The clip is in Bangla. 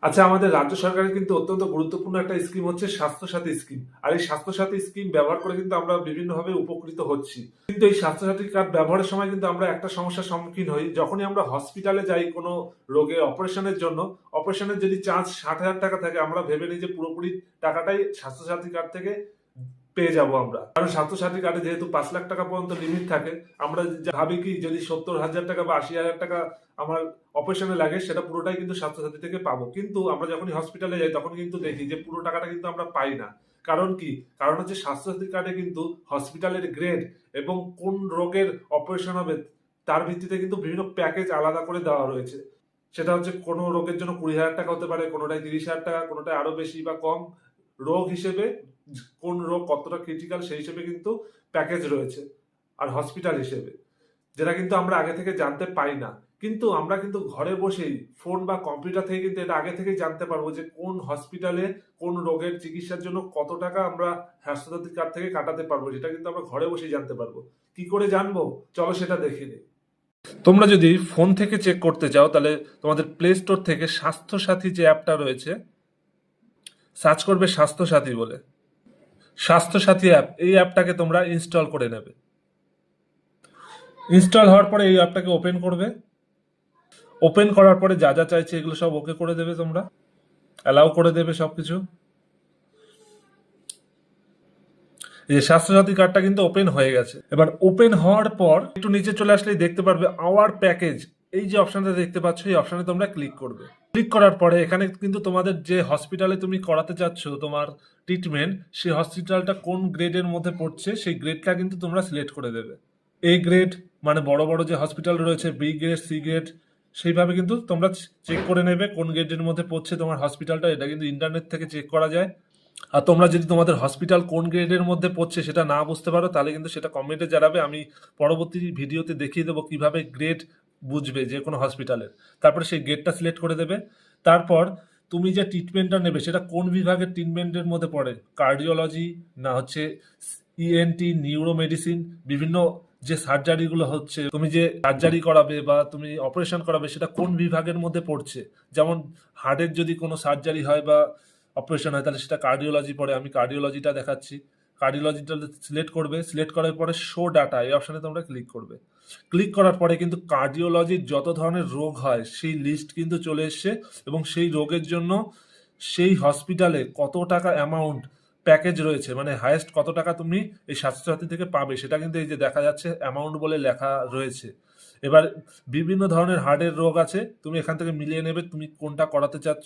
আচ্ছা, আমাদের রাজ্য সরকারের কিন্তু অত্যন্ত গুরুত্বপূর্ণ একটা স্কিম হচ্ছে স্বাস্থ্যসাথী স্কিম। আর এই স্বাস্থ্যসাথী স্কিম ব্যবহার করে কিন্তু আমরা বিভিন্নভাবে উপকৃত হচ্ছি। কিন্তু এই স্বাস্থ্যসাথী কার্ড ব্যবহারের সময় কিন্তু আমরা একটা সমস্যার সম্মুখীন হই। যখনই আমরা হসপিটালে যাই কোনো রোগের অপারেশনের জন্য, অপারেশনের যদি চার্জ ৬০,০০০ টাকা থাকে, আমরা ভেবে নিই যে পুরোপুরি টাকাটাই স্বাস্থ্যসাথী কার্ড থেকে পেয়ে যাবো আমরা। কারণ স্বাস্থ্যসাথী কার্ডে যেহেতু ৫,০০,০০০ টাকা পর্যন্ত লিমিট থাকে, আমরা ভাবি কি যদি ৭০,০০০ টাকা বা ৮০,০০০ টাকা আমার অপারেশনে লাগে সেটা পুরোটাই কিন্তু স্বাস্থ্যসাথী থেকে পাবো। কিন্তু আমরা যখনই হসপিটালে যাই তখন কিন্তু দেখি যে পুরো টাকাটা কিন্তু আমরা পাই না। কারণ কি? কারণ হচ্ছে স্বাস্থ্যসাথী কার্ডে কিন্তু হসপিটালের গ্রেড এবং কোন রোগের অপারেশন হবে তার ভিত্তিতে কিন্তু বিভিন্ন প্যাকেজ আলাদা করে দেওয়া রয়েছে। সেটা হচ্ছে কোনো রোগের জন্য ২০,০০০ টাকা হতে পারে, কোনোটায় ৩০,০০০ টাকা, কোনোটায় আরো বেশি বা কম। রোগ হিসেবে কোন রোগ কতটা ক্রিটিক্যাল সেই হিসেবে কিন্তু প্যাকেজ রয়েছে। আর হসপিটাল হিসেবে যেটা কিন্তু আমরা আগে থেকে জানতে পাই না। কিন্তু আমরা কিন্তু ঘরে বসেই ফোন বা কম্পিউটার থেকে কিন্তু এটা আগে থেকেই জানতে পারবো যে কোন হসপিটালে কোন রোগের চিকিৎসার জন্য কত টাকা আমরা স্বাস্থ্যসাথী কার্ড থেকে কাটাতে পারবো, সেটা কিন্তু আমরা ঘরে বসেই জানতে পারবো। কি করে জানবো? চলো সেটা দেখে নিই। তোমরা যদি ফোন থেকে চেক করতে চাও তাহলে তোমাদের প্লে স্টোর থেকে স্বাস্থ্যসাথী যে অ্যাপটা রয়েছে, সার্চ করবে স্বাস্থ্যসাথী বলে। স্বাস্থ্যসাথী অ্যাপ, এই অ্যাপটাকে তোমরা ইনস্টল করে নেবে। ইনস্টল হওয়ার পরে এই অ্যাপটাকে ওপেন করবে। ওপেন করার পরে যা যা চাইছে এগুলো সব ওকে করে দেবে, তোমরা অ্যালাউ করে দেবে সবকিছু। এই স্বাস্থ্যসাথী কার্ডটা কিন্তু ওপেন হয়ে গেছে। এবার ওপেন হওয়ার পর একটু নিচে চলে আসলেই দেখতে পারবে আওয়ার প্যাকেজ, এই যে অপশনটা দেখতে পাচ্ছ এই অপশনে তোমরা ক্লিক করবে। ক্লিক করার পরে এখানে কিন্তু তোমাদের যে হসপিটালে তুমি করাতে চাচ্ছ তোমার ট্রিটমেন্ট, সেই হসপিটালটা কোন গ্রেডের মধ্যে পড়ছে সেই গ্রেডটা কিন্তু তোমরা সিলেক্ট করে দেবে। এ গ্রেড মানে বড় বড় যে হসপিটাল রয়েছে, বি গ্রেড, সি গ্রেড, সেইভাবে কিন্তু তোমরা চেক করে নেবে কোন গ্রেডের মধ্যে পড়ছে তোমার হসপিটালটা। এটা কিন্তু ইন্টারনেট থেকে চেক করা যায়। আর তোমরা যদি তোমাদের হসপিটাল কোন গ্রেডের মধ্যে পড়ছে সেটা না বুঝতে পারো তাহলে কিন্তু সেটা কমেন্টে জানাবে। আমি পরবর্তী ভিডিওতে দেখিয়ে দেবো কিভাবে গ্রেড বুঝবে যে কোনো হসপিটালের। তারপরে সেই গ্রেডটা সিলেক্ট করে দেবে। তারপর তুমি যে ট্রিটমেন্টটা নেবে সেটা কোন বিভাগের ট্রিটমেন্টের মধ্যে পড়ে, কার্ডিওলজি না হচ্ছে ইএনটি, নিউরো মেডিসিন, বিভিন্ন যে সার্জারিগুলো হচ্ছে, তুমি যে সার্জারি করাবে বা তুমি অপারেশন করাবে সেটা কোন বিভাগের মধ্যে পড়ছে। যেমন হার্টের যদি কোনো সার্জারি হয় বা অপারেশন হয় তাহলে সেটা কার্ডিওলজি পড়ে। আমি কার্ডিওলজিটা দেখাচ্ছি। কার্ডিওলজিটা সিলেক্ট করবে। সিলেক্ট করার পরে শো ডাটা, এই অপশনে তোমরা ক্লিক করবে। ক্লিক করার পরে কিন্তু কার্ডিওলজির যত ধরনের রোগ হয় সেই লিস্ট কিন্তু চলে এসছে এবং সেই রোগের জন্য সেই হসপিটালে কত টাকা অ্যামাউন্ট প্যাকেজ রয়েছে, মানে হায়েস্ট কত টাকা তুমি এই স্বাস্থ্যসাথী থেকে পাবে সেটা কিন্তু এই যে দেখা যাচ্ছে অ্যামাউন্ট বলে লেখা রয়েছে। এবার বিভিন্ন ধরনের হার্টের রোগ আছে, তুমি এখান থেকে মিলিয়ে নেবে তুমি কোনটা করাতে চাচ্ছ।